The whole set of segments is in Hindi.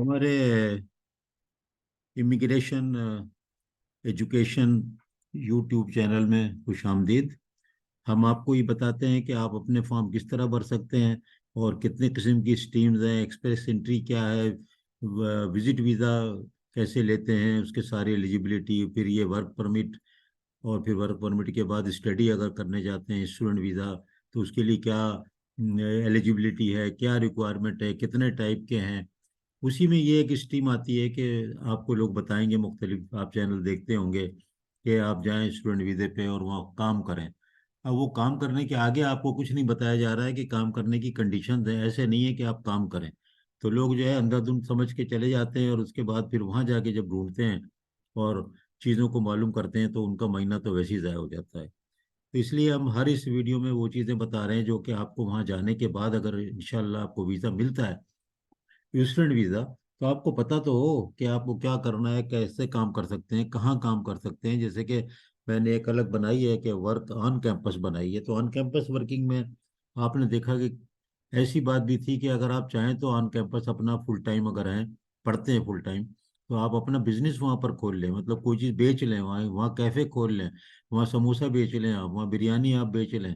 हमारे इमिग्रेशन एजुकेशन यूट्यूब चैनल में खुशामदीद। हम आपको ये बताते हैं कि आप अपने फॉर्म किस तरह भर सकते हैं और कितने किस्म की स्ट्रीम्स हैं, एक्सप्रेस एंट्री क्या है, विजिट वीज़ा कैसे लेते हैं, उसके सारी एलिजिबिलिटी, फिर ये वर्क परमिट, और फिर वर्क परमिट के बाद स्टडी अगर करने जाते हैं स्टूडेंट वीज़ा तो उसके लिए क्या एलिजिबिलिटी है, क्या रिक्वायरमेंट है, कितने टाइप के हैं। उसी में ये एक स्ट्रीम आती है कि आपको लोग बताएंगे, मुख्तलिफ आप चैनल देखते होंगे कि आप जाएं स्टूडेंट वीज़े पे और वहाँ काम करें। अब वो काम करने के आगे आपको कुछ नहीं बताया जा रहा है कि काम करने की कंडीशंस हैं, ऐसे नहीं है कि आप काम करें। तो लोग जो है अंधाधुंध समझ के चले जाते हैं और उसके बाद फिर वहाँ जाके जब ढूंढते हैं और चीज़ों को मालूम करते हैं तो उनका महीना तो वैसे ही ज़ाया हो जाता है। तो इसलिए हम हर इस वीडियो में वो चीज़ें बता रहे हैं जो कि आपको वहाँ जाने के बाद अगर इंशाल्लाह आपको वीज़ा मिलता है, स्टूडेंट वीज़ा, तो आपको पता तो हो कि आपको क्या करना है, कैसे काम कर सकते हैं, कहाँ काम कर सकते हैं। जैसे कि मैंने एक अलग बनाई है कि वर्क ऑन कैंपस बनाई है, तो ऑन कैंपस वर्किंग में आपने देखा कि ऐसी बात भी थी कि अगर आप चाहें तो ऑन कैंपस अपना फुल टाइम अगर हैं, पढ़ते हैं फुल टाइम, तो आप अपना बिजनेस वहाँ पर खोल लें, मतलब कोई चीज़ बेच लें, वहाँ वहाँ कैफ़े खोल लें, वहाँ समोसा बेच लें, आप वहाँ बिरयानी आप बेच लें।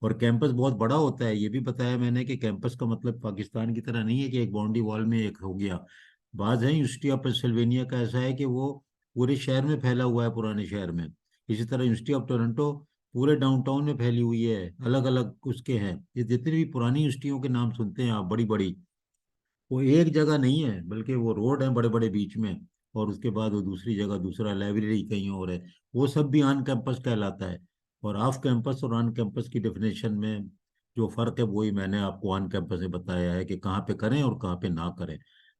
और कैंपस बहुत बड़ा होता है, ये भी बताया मैंने कि कैंपस का मतलब पाकिस्तान की तरह नहीं है कि एक बाउंड्री वॉल में एक हो गया। बाज है यूनिवर्सिटी ऑफ पेंसिल्वेनिया का ऐसा है कि वो पूरे शहर में फैला हुआ है, पुराने शहर में। इसी तरह यूनिवर्सिटी ऑफ टोरंटो पूरे डाउनटाउन में फैली हुई है, अलग अलग उसके हैं। ये जितनी भी पुरानी यूनिवर्सिटियों के नाम सुनते हैं आप, बड़ी बड़ी, वो एक जगह नहीं है, बल्कि वो रोड है बड़े बड़े बीच में, और उसके बाद वो दूसरी जगह दूसरा लाइब्रेरी कहीं और है। वो सब भी ऑन कैंपस कहलाता है। और ऑफ कैंपस और ऑन कैंपस की डेफिनेशन में जो फर्क है वही मैंने आपको ऑन कैंपस में बताया है कि कहाँ पे करें और कहाँ पे ना करें।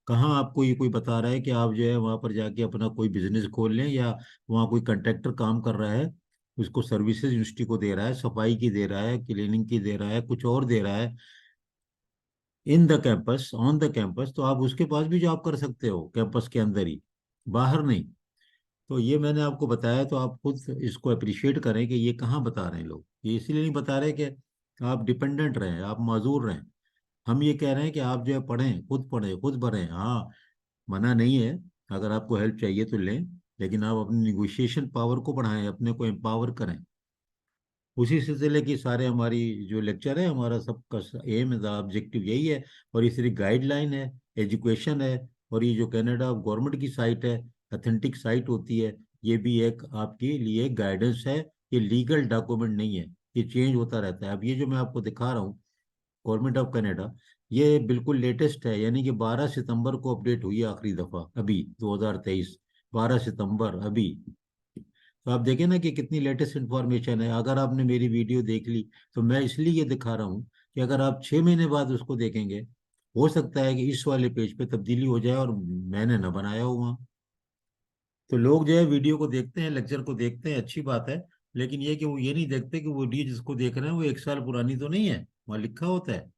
कहाँ आपको ये कोई बता रहा है कि आप जो है वहाँ पर जाके अपना कोई बिजनेस खोल लें, या वहाँ कोई कंट्रैक्टर काम कर रहा है, उसको सर्विसेज यूनिवर्सिटी को दे रहा है, सफाई की दे रहा है, क्लीनिंग की दे रहा है, कुछ और दे रहा है in the campus, on the campus, तो आप उसके पास भी जॉब कर सकते हो कैंपस के अंदर ही, बाहर नहीं। तो ये मैंने आपको बताया, तो आप खुद इसको अप्रिशिएट करें कि ये कहाँ बता रहे हैं लोग। ये इसलिए नहीं बता रहे कि आप डिपेंडेंट रहें, आप माजूर रहें। हम ये कह रहे हैं कि आप जो है पढ़ें खुद भरें। हाँ, मना नहीं है, अगर आपको हेल्प चाहिए तो लें, लेकिन आप अपनी निगोशिएशन पावर को बढ़ाएं, अपने को एम्पावर करें। उसी सिलसिले की सारे हमारी जो लेक्चर है, हमारा सबका एम है, ऑब्जेक्टिव यही है। और ये सिर्फ गाइडलाइन है, एजुकेशन है। और ये जो कनाडा गवर्नमेंट की साइट है, अथेंटिक साइट होती है, ये भी एक आपके लिए गाइडेंस है। ये लीगल डॉक्यूमेंट नहीं है, ये चेंज होता रहता है। अब ये जो मैं आपको दिखा रहा हूँ, गवर्नमेंट ऑफ कनाडा, ये बिल्कुल लेटेस्ट है, यानी कि 12 सितंबर को अपडेट हुई है आखिरी दफ़ा, अभी 2023, 12 सितंबर अभी। तो आप देखें ना कि कितनी लेटेस्ट इंफॉर्मेशन है। अगर आपने मेरी वीडियो देख ली, तो मैं इसलिए ये दिखा रहा हूँ कि अगर आप 6 महीने बाद उसको देखेंगे, हो सकता है कि इस वाले पेज पे तब्दीली हो जाए और मैंने ना बनाया हो वहाँ। तो लोग जो है वीडियो को देखते हैं, लेक्चर को देखते हैं, अच्छी बात है, लेकिन ये कि वो ये नहीं देखते कि वो वीडियो जिसको देख रहे हैं वो 1 साल पुरानी तो नहीं है, वहाँ लिखा होता है।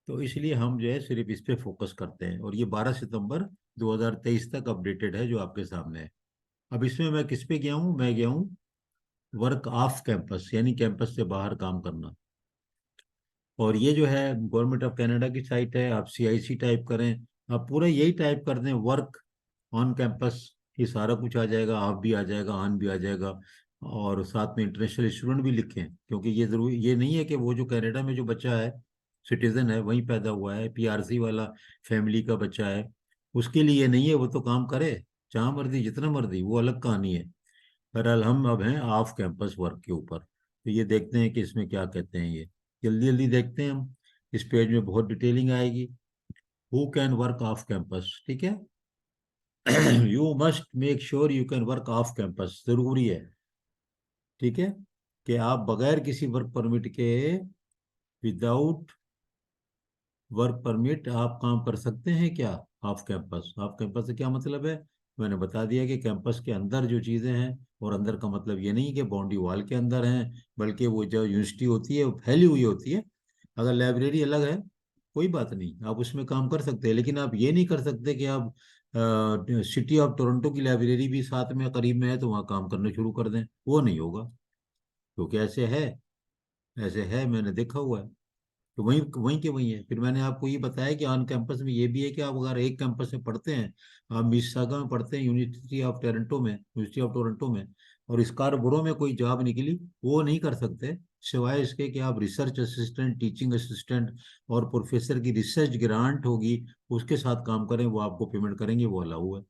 तो इसलिए हम जो है सिर्फ इस पे फोकस करते हैं, और ये 12 सितंबर 2023 तक अपडेटेड है जो आपके सामने है। अब इसमें मैं किस पे गया हूँ, मैं गया हूँ वर्क ऑफ कैंपस, यानी कैंपस से बाहर काम करना। और ये जो है गवर्नमेंट ऑफ कनाडा की साइट है, आप CIC टाइप करें, आप पूरा यही टाइप कर दें, वर्क ऑन कैंपस, ये सारा कुछ आ जाएगा, आप भी आ जाएगा, ऑन भी आ जाएगा। और साथ में इंटरनेशनल स्टूडेंट भी लिखें, क्योंकि ये जरूरी ये नहीं है कि वो जो कनाडा में जो बच्चा है, सिटीजन है, वहीं पैदा हुआ है, PRC वाला फैमिली का बच्चा है, उसके लिए ये नहीं है, वो तो काम करे जहाँ मर्जी जितना मर्जी, वो अलग कहानी है। बहरहाल हम अब हैं ऑफ कैंपस वर्क के ऊपर, तो ये देखते हैं कि इसमें क्या कहते हैं ये। जल्दी जल्दी देखते हैं हम, इस पेज में बहुत डिटेलिंग आएगी। Who can work off campus, ठीक है। You must make sure you can work off campus, जरूरी है, ठीक है, कि आप बगैर किसी वर्क परमिट के, विदाउट वर्क परमिट आप काम कर सकते हैं क्या ऑफ कैंपस। ऑफ कैंपस से क्या मतलब है, मैंने बता दिया कि कैंपस के अंदर जो चीज़ें हैं, और अंदर का मतलब ये नहीं कि बाउंड्री वॉल के अंदर हैं, बल्कि वो जो यूनिवर्सिटी होती है वो फैली हुई होती है। अगर लाइब्रेरी अलग है, कोई बात नहीं, आप उसमें काम कर सकते हैं, लेकिन आप ये नहीं कर सकते कि आप सिटी ऑफ टोरंटो की लाइब्रेरी भी साथ में करीब में है तो वहाँ काम करना शुरू कर दें, वो नहीं होगा, क्योंकि ऐसे है, ऐसे है, मैंने देखा हुआ है। तो वहीं वहीं के वहीं है। फिर मैंने आपको ये बताया कि ऑन कैंपस में ये भी है कि आप अगर एक कैंपस में पढ़ते हैं, आप मिसिसागा में पढ़ते हैं, यूनिवर्सिटी ऑफ टोरंटो में, और स्कार्बरो में कोई जॉब निकली, वो नहीं कर सकते, सिवाय इसके कि आप रिसर्च असिस्टेंट, टीचिंग असिस्टेंट और प्रोफेसर की रिसर्च ग्रांट होगी, उसके साथ काम करें, वो आपको पेमेंट करेंगे, वो अलाउ है।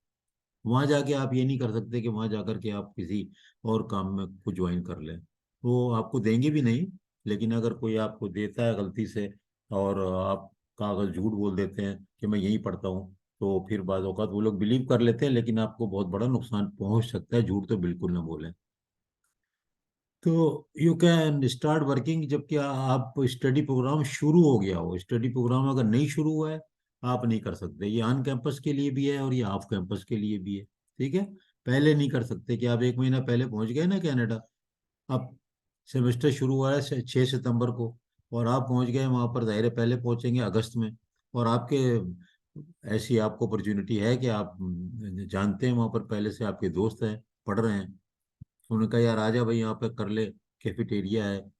वहां जाके आप ये नहीं कर सकते कि वहां जाकर के आप किसी और काम में को ज्वाइन कर लें, वो आपको देंगे भी नहीं। लेकिन अगर कोई आपको देता है गलती से, और आप कागज झूठ बोल देते हैं कि मैं यहीं पढ़ता हूँ, तो फिर बाद औक़ात वो लोग बिलीव कर लेते हैं, लेकिन आपको बहुत बड़ा नुकसान पहुंच सकता है। झूठ तो बिल्कुल ना बोलें। तो यू कैन स्टार्ट वर्किंग जबकि आप स्टडी प्रोग्राम शुरू हो गया हो। स्टडी प्रोग्राम अगर नहीं शुरू हुआ है, आप नहीं कर सकते। ये ऑन कैंपस के लिए भी है और ये ऑफ कैंपस के लिए भी है। ठीक है। पहले नहीं कर सकते कि आप एक महीना पहले पहुंच गए ना कनाडा, अब सेमेस्टर शुरू हुआ है 6 सितंबर को, और आप पहुंच गए वहां पर, जाहिर है पहले पहुंचेंगे अगस्त में, और आपके ऐसी आपको अपॉर्चुनिटी है कि आप जानते हैं वहां पर पहले से आपके दोस्त हैं, पढ़ रहे हैं, उन्होंने कहा यार आजा भाई यहाँ पे कर ले, कैफेटेरिया है,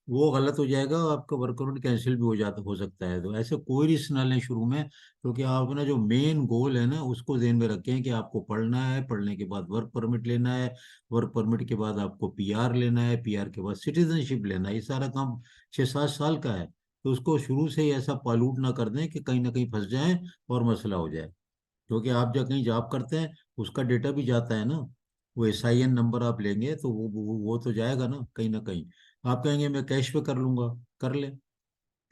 वो गलत हो जाएगा, आपका वर्क परमिट कैंसिल भी हो सकता है। तो ऐसे कोई रिस्क ना लें शुरू में, क्योंकि आप अपना जो मेन गोल है ना उसको ध्यान में रखें कि आपको पढ़ना है, पढ़ने के बाद वर्क परमिट लेना है, वर्क परमिट के बाद आपको पीआर लेना है, पीआर के बाद सिटीजनशिप लेना है। ये सारा काम 6-7 साल का है। तो उसको शुरू से ही ऐसा पॉल्यूट ना कर दें कि कहीं ना कहीं फंस जाएं और मसला हो जाए। क्योंकि आप जब कहीं जॉब करते हैं, उसका डेटा भी जाता है ना, वो एसआईएन नंबर आप लेंगे तो वो तो जाएगा ना कहीं। आप कहेंगे मैं कैश पे कर लूंगा, कर ले।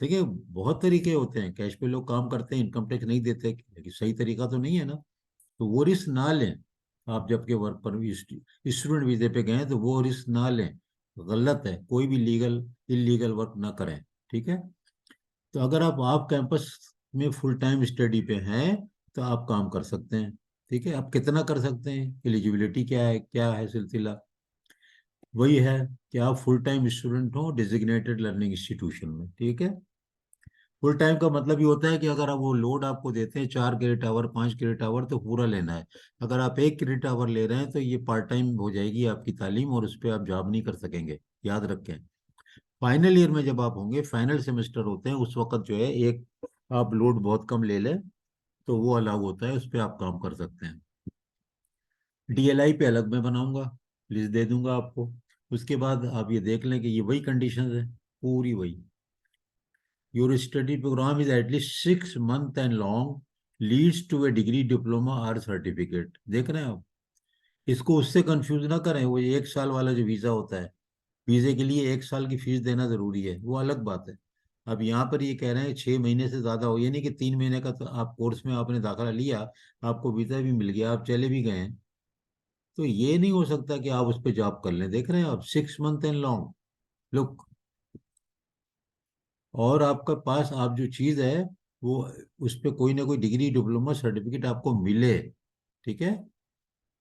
ठीक है, बहुत तरीके होते हैं, कैश पे लोग काम करते हैं, इनकम टैक्स नहीं देते, लेकिन सही तरीका तो नहीं है ना। तो वो रिस्क ना लें। आप जबकि वर्क पर स्टूडेंट वीजे पे गए हैं, तो वो रिस्क ना लें। गलत है, कोई भी लीगल इलीगल वर्क ना करें। ठीक है। तो अगर आप कैंपस में फुल टाइम स्टडी पे हैं, तो आप काम कर सकते हैं। ठीक है। आप कितना कर सकते हैं, एलिजिबिलिटी क्या है सिलसिला, वही है कि आप फुल टाइम स्टूडेंट हो डिजिग्नेटेड लर्निंग इंस्टीट्यूशन में। ठीक है। फुल टाइम का मतलब ये होता है कि अगर आप वो लोड आपको देते हैं 4 क्रेडिट आवर, 5 क्रेडिट आवर, तो पूरा लेना है। अगर आप 1 क्रेडिट आवर ले रहे हैं, तो ये पार्ट टाइम हो जाएगी आपकी तालीम, और उस पर आप जॉब नहीं कर सकेंगे, याद रखें। फाइनल ईयर में जब आप होंगे, फाइनल सेमेस्टर होते हैं, उस वक्त जो है एक आप लोड बहुत कम ले लें, तो वो अलाउ होता है, उस पर आप काम कर सकते हैं। डीएलआई पे अलग मैं बनाऊंगा, लिस्ट दे दूंगा आपको। उसके बाद आप ये देख लें कि ये वही कंडीशन है, पूरी वही। Your study programme is at least 6 month and long, leads to a degree, diploma और सर्टिफिकेट। देख रहे हैं आप, इसको उससे कंफ्यूज ना करें। वो 1 साल वाला जो वीज़ा होता है, वीज़े के लिए 1 साल की फीस देना ज़रूरी है, वो अलग बात है। अब यहाँ पर ये कह रहे हैं 6 महीने से ज़्यादा हो, ये नहीं कि 3 महीने का तो आप कोर्स में आपने दाखिला लिया, आपको वीज़ा भी मिल गया, आप चले भी गए हैं, तो ये नहीं हो सकता कि आप उस पर जॉब कर लें। देख रहे हैं आप, 6 मंथ एंड लॉन्ग लुक, और आपका पास आप जो चीज़ है, वो उस पर कोई ना कोई डिग्री, डिप्लोमा, सर्टिफिकेट आपको मिले। ठीक है।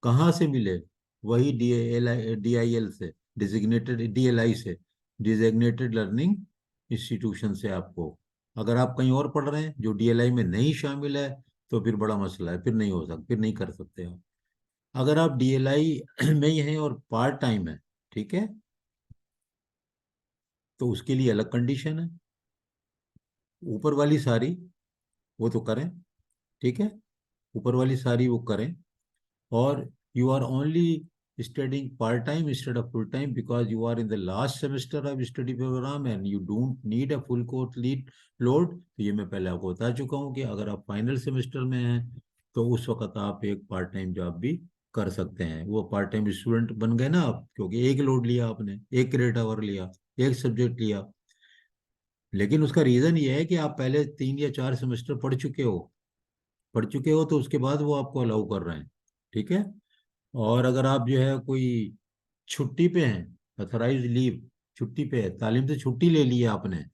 कहाँ से मिले, वही DIL से, डिजिग्नेटेड DLI से, डिजिग्नेटेड लर्निंग इंस्टीट्यूशन से आपको। अगर आप कहीं और पढ़ रहे हैं जो DLI में नहीं शामिल है, तो फिर बड़ा मसला है, फिर नहीं हो सकता, फिर नहीं कर सकते आप। अगर आप DLI में ही हैं और पार्ट टाइम है, ठीक है, तो उसके लिए अलग कंडीशन है। ऊपर वाली सारी वो तो करें, ठीक है, ऊपर वाली सारी वो करें। और you are only studying part time instead of full time because you are in the last semester of study program and you don't need a full course load। तो ये मैं पहले आपको बता चुका हूँ कि अगर आप फाइनल सेमेस्टर में हैं, तो उस वक्त आप एक पार्ट टाइम जॉब भी कर सकते हैं। वो पार्ट टाइम स्टूडेंट बन गए ना आप, क्योंकि एक लोड लिया आपने, 1 क्रेडिट आवर लिया, एक सब्जेक्ट लिया। लेकिन उसका रीजन ये है कि आप पहले 3 या 4 सेमेस्टर पढ़ चुके हो, तो उसके बाद वो आपको अलाउ कर रहे हैं। ठीक है। और अगर आप जो है कोई छुट्टी पे हैं, अथोराइज लीव, छुट्टी पे है, तालीम से छुट्टी ले ली है आपने,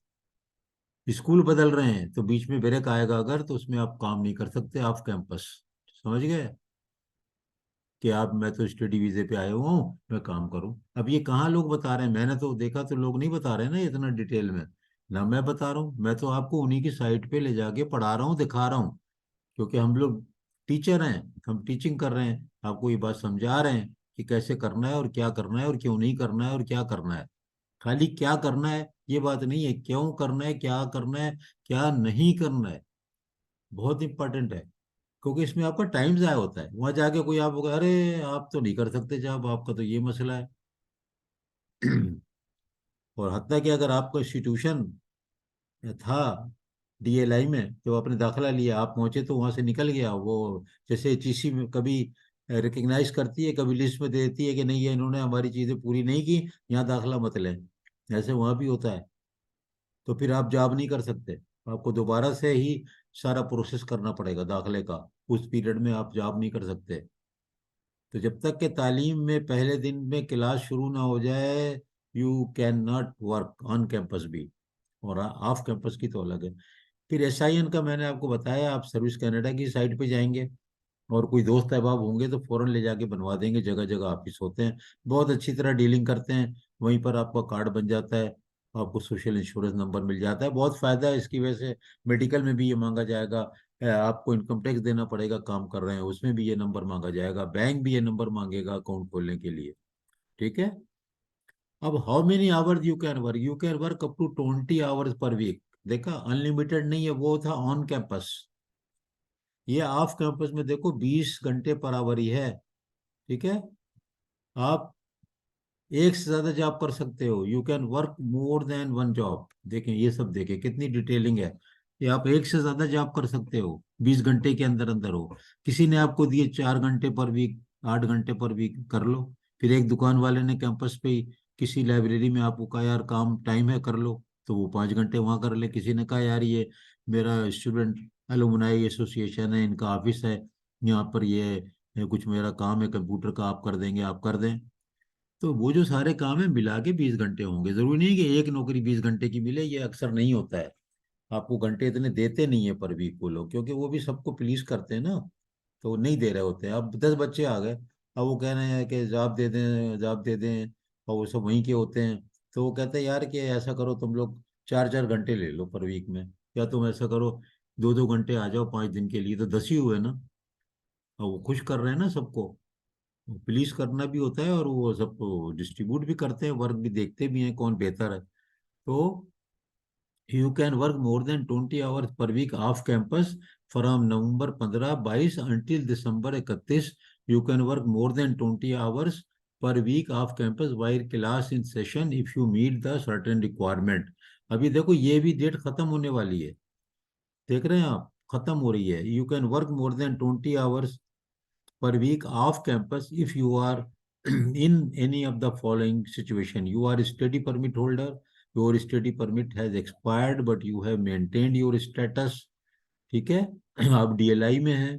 स्कूल बदल रहे हैं, तो बीच में ब्रेक आएगा अगर, तो उसमें आप काम नहीं कर सकते ऑफ कैंपस। समझ गए कि आप, मैं तो स्टडी वीजे पे आया हुआ हूँ, मैं काम करूँ। अब ये कहाँ लोग बता रहे हैं, मैंने तो देखा, तो लोग नहीं बता रहे हैं ना इतना डिटेल में। ना मैं बता रहा हूँ, मैं तो आपको उन्हीं की साइट पे ले जाके पढ़ा रहा हूँ, दिखा रहा हूँ, क्योंकि हम लोग टीचर हैं, हम टीचिंग कर रहे हैं, आपको ये बात समझा रहे हैं कि कैसे करना है और क्या करना है और क्यों नहीं करना है और क्या करना है। खाली क्या करना है ये बात नहीं है, क्यों करना है, क्या करना है, क्या नहीं करना है, बहुत इंपॉर्टेंट है। क्योंकि इसमें आपका टाइम ज़ाया होता है, वहां जाके कोई आप होगा, अरे आप तो नहीं कर सकते जॉब, आपका तो ये मसला है। और हत्या कि अगर आपका इंस्टीट्यूशन था डीएलआई में, तो आपने दाखिला लिया, आप पहुंचे तो वहां से निकल गया वो, जैसे एचईसी में कभी रिकग्नाइज करती है, कभी लिस्ट में दे देती है कि नहीं ये इन्होंने हमारी चीजें पूरी नहीं की, यहाँ दाखिला मत लें, ऐसे वहां भी होता है। तो फिर आप जॉब नहीं कर सकते, आपको दोबारा से ही सारा प्रोसेस करना पड़ेगा दाखिले का, उस पीरियड में आप जॉब नहीं कर सकते। तो जब तक के तालीम में पहले दिन में क्लास शुरू ना हो जाए, you can not work on campus भी, और ऑफ कैंपस की तो अलग है। फिर एसआईएन का मैंने आपको बताया, आप सर्विस कनाडा की साइट पे जाएंगे, और कोई दोस्त अहबाब होंगे तो फौरन ले जाके बनवा देंगे, जगह जगह ऑफिस होते हैं, बहुत अच्छी तरह डीलिंग करते हैं, वहीं पर आपका कार्ड बन जाता है, आपको सोशल इंश्योरेंस नंबर मिल जाता है, बहुत फायदा है इसकी वजह से। मेडिकल में भी ये मांगा जाएगा, आपको इनकम टैक्स देना पड़ेगा, काम कर रहे हैं उसमें भी ये नंबर मांगा जाएगा, बैंक भी ये नंबर मांगेगा अकाउंट खोलने के लिए। ठीक है। अब how many hours you can work up to 20 hours per week. देखा, अनलिमिटेड नहीं है, वो था ऑन कैंपस। ये ऑफ कैंपस में देखो 20 घंटे पर आवर ही है। ठीक है। आप एक से ज्यादा जॉब कर सकते हो, you can work more then one job. देखें ये सब, देखें कितनी डिटेलिंग है, ये आप एक से ज्यादा जॉब कर सकते हो, 20 घंटे के अंदर अंदर हो। किसी ने आपको दिए 4 घंटे पर वीक, 8 घंटे पर वीक, कर लो। फिर एक दुकान वाले ने कैंपस पे ही किसी लाइब्रेरी में आपको कहा यार काम टाइम है कर लो, तो वो 5 घंटे वहां कर ले। किसी ने कहा यार ये मेरा स्टूडेंट एलुमनाई एसोसिएशन है, इनका ऑफिस है, यहाँ पर ये कुछ मेरा काम है कंप्यूटर का, आप कर देंगे, आप कर दें। तो वो जो सारे काम है मिला के 20 घंटे होंगे। जरूरी नहीं कि एक नौकरी 20 घंटे की मिले, ये अक्सर नहीं होता है। आपको घंटे इतने देते नहीं है पर वीक वो लोग, क्योंकि वो भी सबको प्लीज करते हैं ना, तो वो नहीं दे रहे होते हैं। अब 10 बच्चे आ गए, अब वो कह रहे हैं कि जॉब दे दें, जॉब दे दें, और वो सब वहीं के होते हैं। तो वो कहते हैं यार कि ऐसा करो तुम लोग 4 4 घंटे ले लो पर वीक में, या तुम ऐसा करो 2 2 घंटे आ जाओ 5 दिन के लिए, तो 10 ही हुए ना। और वो खुश कर रहे हैं ना सबको, प्लीज करना भी होता है, और वो सबको डिस्ट्रीब्यूट भी करते हैं, वर्क भी देखते भी हैं कौन बेहतर है। तो you can work more than 20 hours per week off campus from November 15 22 until December 31। You can work more than 20 hours per week off campus while class in session if you meet the certain requirement. अभी देखो ये भी डेट खत्म होने वाली है, देख रहे हैं आप, खत्म हो रही है। You can work more than 20 hours per week off campus if you are in any of the following situation. You are a study permit holder, your study permit has expired but you have maintained your status। ठीक है। आप डीएलआई में हैं,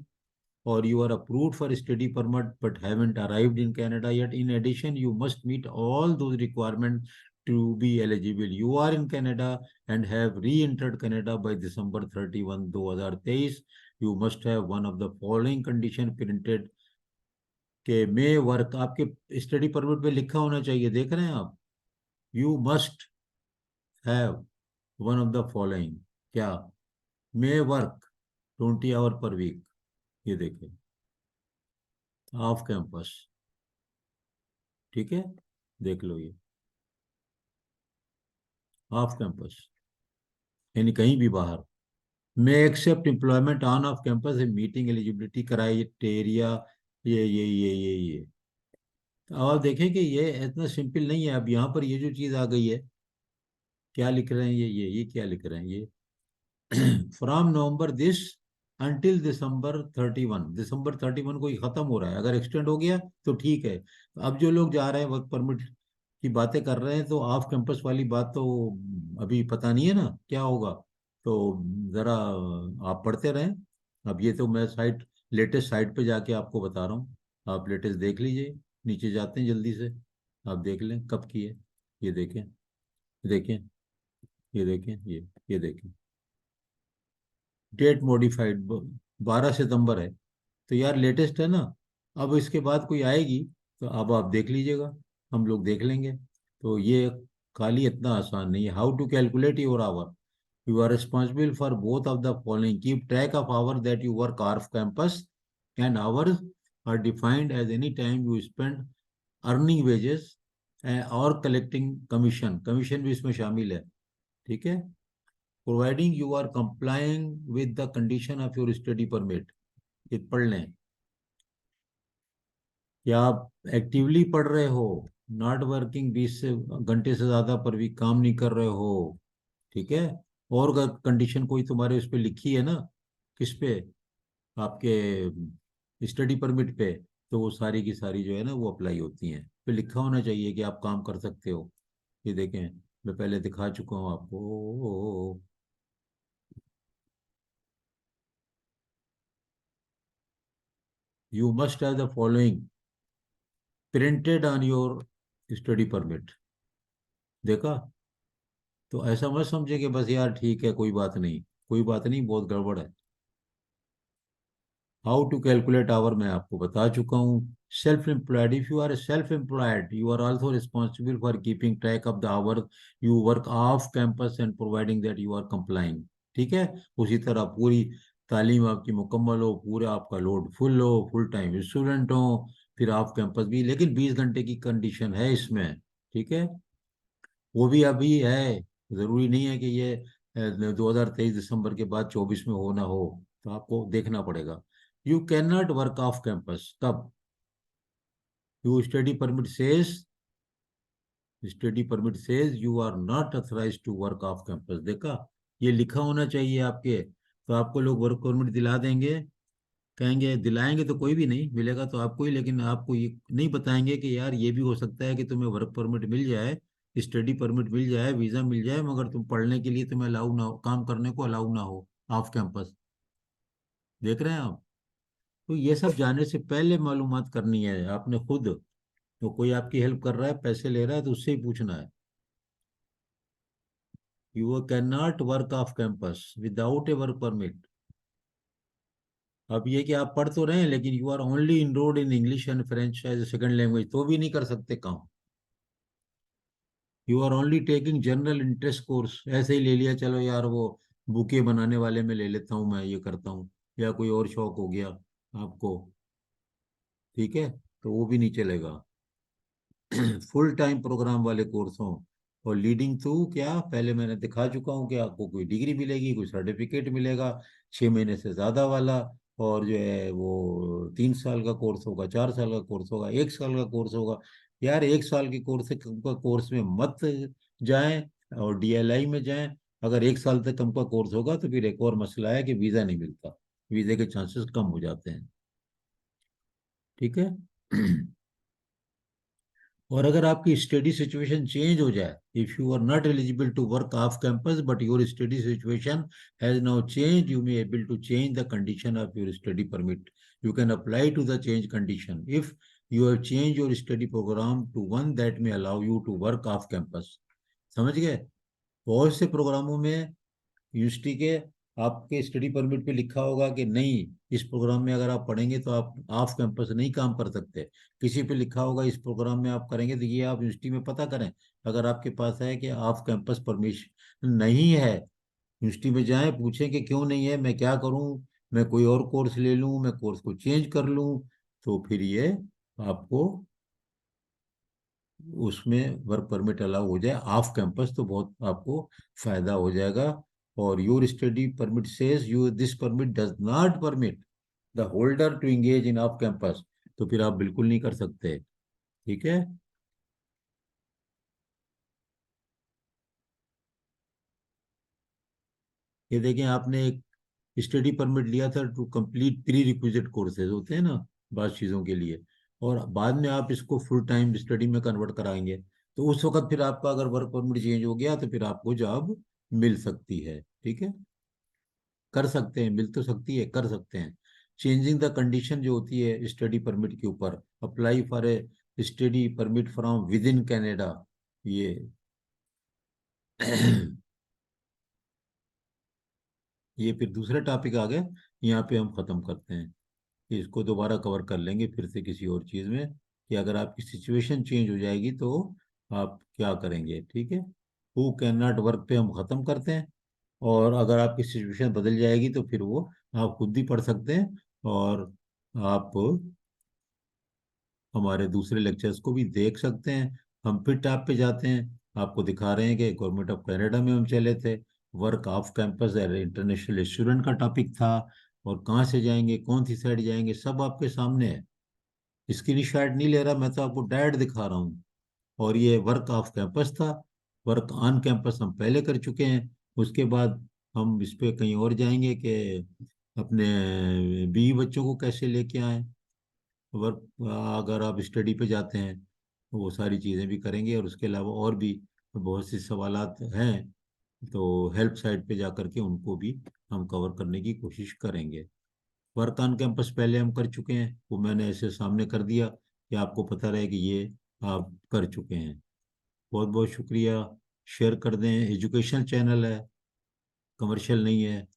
or you are approved for study permit but haven't arrived in Canada yet. In addition, you must meet all those requirements to be eligible. You are in Canada and have re-entered Canada by December 31 2023। You must have one of the following condition printed कि मे वर्क, आपके स्टडी परमिट पे लिखा होना चाहिए, देख रहे हैं आप, you must have one of the following. क्या? मे वर्क 20 आवर पर वीक, ये देखिए, ऑफ कैंपस। ठीक है, देख लो ये ऑफ कैंपस, यानी कहीं भी बाहर। May except employment on off campus, meeting eligibility criteria, ये। तो आप देखें कि ये इतना सिंपल नहीं है। अब यहाँ पर ये जो चीज़ आ गई है, क्या लिख रहे हैं ये क्या लिख रहे हैं ये, from November this until December 31। दिसंबर 31 को ही खत्म हो रहा है, अगर एक्सटेंड हो गया तो ठीक है। तो अब जो लोग जा रहे हैं वर्क परमिट की बातें कर रहे हैं, तो ऑफ कैंपस वाली बात तो अभी पता नहीं है ना क्या होगा। तो जरा आप पढ़ते रहें। अब ये तो मैं साइट, लेटेस्ट साइट पे जाके आपको बता रहा हूँ, आप लेटेस्ट देख लीजिए, नीचे जाते हैं जल्दी से, आप देख लें कब की है। ये देखें, देखें, ये देखें, ये देखें, डेट मॉडिफाइड 12 सितंबर है। तो यार लेटेस्ट है ना। अब इसके बाद कोई आएगी तो अब आप देख लीजिएगा, हम लोग देख लेंगे। तो ये खाली इतना आसान नहीं है। How to calculate your hour, you are responsible for both of the following, keep track of hour that you work off campus and hours are defined as any time you spend earning wages or collecting commission, commission भी इसमें शामिल है। ठीक है। Providing you are complying with the condition of your study permit. ये पढ़ लें। क्या आप एक्टिवली पढ़ रहे हो, नॉट वर्किंग 20 घंटे से ज्यादा पर भी काम नहीं कर रहे हो। ठीक है। और अगर कंडीशन कोई तुम्हारे उस पे लिखी है ना, किस पे, आपके स्टडी परमिट पे, तो वो सारी की सारी जो है ना वो अप्लाई होती हैं। पे लिखा होना चाहिए कि आप काम कर सकते हो। ये देखें, मैं पहले दिखा चुका हूँ आपको। You must have the following printed on your study permit. देखा? तो ऐसा मत समझे कि बस यार ठीक है कोई बात नहीं, कोई बात नहीं, बहुत गड़बड़ है। हाउ टू कैलकुलेट आवर मैं आपको बता चुका हूँ। Self employed, if you are self employed you are also responsible for keeping track of the hour you work off campus and providing that you are complying. ठीक है। उसी तरह पूरी तालीम आपकी मुकम्मल हो, पूरा आपका लोड फुल हो, फुल टाइम स्टूडेंट हो, फिर ऑफ कैंपस भी, लेकिन 20 घंटे की कंडीशन है इसमें। ठीक है। वो भी अभी है, जरूरी नहीं है कि ये 2023 दिसंबर के बाद 24 में हो ना हो। तो आपको देखना पड़ेगा। You can not work off campus कब? You study permit says you are not authorize to work off campus. देखा? ये लिखा होना चाहिए आपके। तो आपको लोग वर्क परमिट दिला देंगे, कहेंगे दिलाएंगे तो कोई भी नहीं मिलेगा तो आपको ही, लेकिन आपको ये नहीं बताएंगे कि यार ये भी हो सकता है कि तुम्हें वर्क परमिट मिल जाए, स्टडी परमिट मिल जाए, वीजा मिल जाए, मगर तुम पढ़ने के लिए तुम्हें अलाउ ना हो, काम करने को अलाउ ना हो ऑफ कैंपस। देख रहे हैं आप? तो ये सब जाने से पहले मालूमात करनी है आपने खुद। तो कोई आपकी हेल्प कर रहा है, पैसे ले रहा है, तो उससे ही पूछना है। You can not work off campus without a work permit. अब ये कि आप पढ़ तो रहे हैं लेकिन you are only enrolled in English and French as a second language, तो भी नहीं कर सकते काम। You are only taking general interest course, ऐसे ही ले लिया चलो यार वो बुके बनाने वाले में ले लेता हूँ, मैं ये करता हूँ, या कोई और शौक हो गया आपको। ठीक है। तो वो भी नहीं चलेगा। फुल टाइम प्रोग्राम वाले कोर्स हों, और लीडिंग थ्रू क्या, पहले मैंने दिखा चुका हूँ कि आपको कोई डिग्री मिलेगी, कोई सर्टिफिकेट मिलेगा, 6 महीने से ज़्यादा वाला। और जो है वो 3 साल का कोर्स होगा, 4 साल का कोर्स होगा, 1 साल का कोर्स होगा। यार 1 साल के कोर्स से कम का कोर्स में मत जाएं, और डीएलआई में जाएं। अगर 1 साल तक कम का कोर्स होगा तो फिर एक और मसला है कि वीज़ा नहीं मिलता, वीज़े के चांसेस कम हो जाते हैं। ठीक है। और अगर आपकी स्टडी सिचुएशन चेंज हो जाए, if you are not eligible to work off campus but your study situation has now change, you may able to change the condition of your study permit. You can apply to the change condition if you have change your study programme to one that may allow you to work off campus. समझ गए? बहुत से प्रोग्रामों में यूनिवर्सिटी के आपके स्टडी परमिट पे लिखा होगा कि नहीं, इस प्रोग्राम में अगर आप पढ़ेंगे तो आप ऑफ कैंपस नहीं काम कर सकते। किसी पे लिखा होगा इस प्रोग्राम में आप करेंगे, तो ये आप यूनिवर्सिटी में पता करें। अगर आपके पास है कि ऑफ कैंपस परमिशन नहीं है, यूनिवर्सिटी में जाएं, पूछें कि क्यों नहीं है, मैं क्या करूं, मैं कोई और कोर्स ले लूं, मैं कोर्स को चेंज कर लूं, तो फिर ये आपको उसमें वर्क परमिट अलाउ हो जाए ऑफ कैंपस, तो बहुत आपको फायदा हो जाएगा। और your study permit says you this permit does not permit the holder to engage in off campus, तो फिर आप बिल्कुल नहीं कर सकते। ठीक है। ये देखें, आपने एक स्टडी परमिट लिया था to complete prerequisite courses होते हैं ना, बात चीज़ों के लिए, और बाद में आप इसको फुल टाइम स्टडी में कन्वर्ट कराएंगे, तो उस वक्त फिर आपका अगर वर्क परमिट चेंज हो गया तो फिर आपको जॉब मिल सकती है। ठीक है। कर सकते हैं, मिल तो सकती है, कर सकते हैं। चेंजिंग द कंडीशन जो होती है स्टडी परमिट के ऊपर, apply for a study permit from with in Canada, ये ये फिर दूसरा टॉपिक आ गया। यहाँ पे हम खत्म करते हैं, इसको दोबारा कवर कर लेंगे फिर से किसी और चीज़ में, कि अगर आपकी सिचुएशन चेंज हो जाएगी तो आप क्या करेंगे। ठीक है। हु कैन नॉट वर्क पे हम खत्म करते हैं। और अगर आपकी सिचुएशन बदल जाएगी तो फिर वो आप खुद भी पढ़ सकते हैं, और आप हमारे दूसरे लेक्चर्स को भी देख सकते हैं। हम फिर टैब पे जाते हैं, आपको दिखा रहे हैं कि गवर्नमेंट ऑफ कनाडा में हम चले थे, work off campus international student का टॉपिक था, और कहाँ से जाएंगे, कौन सी साइड जाएंगे, सब आपके सामने है। स्क्रीन शॉट नहीं ले रहा, मैं तो आपको डायरेक्ट दिखा रहा हूँ। और ये वर्क ऑफ कैंपस था। वर्क ऑन कैंपस हम पहले कर चुके हैं। उसके बाद हम इस पे कहीं और जाएंगे कि अपने बीवी बच्चों को कैसे लेके आए। वर्क, अगर आप स्टडी पे जाते हैं तो वो सारी चीज़ें भी करेंगे, और उसके अलावा और भी बहुत सी सवालात हैं, तो हेल्प साइट पे जा करके उनको भी हम कवर करने की कोशिश करेंगे। वर्क ऑन कैंपस पहले हम कर चुके हैं, वो मैंने ऐसे सामने कर दिया कि आपको पता रहे कि ये आप कर चुके हैं। बहुत बहुत शुक्रिया। शेयर कर दें, एजुकेशन चैनल है, कमर्शियल नहीं है।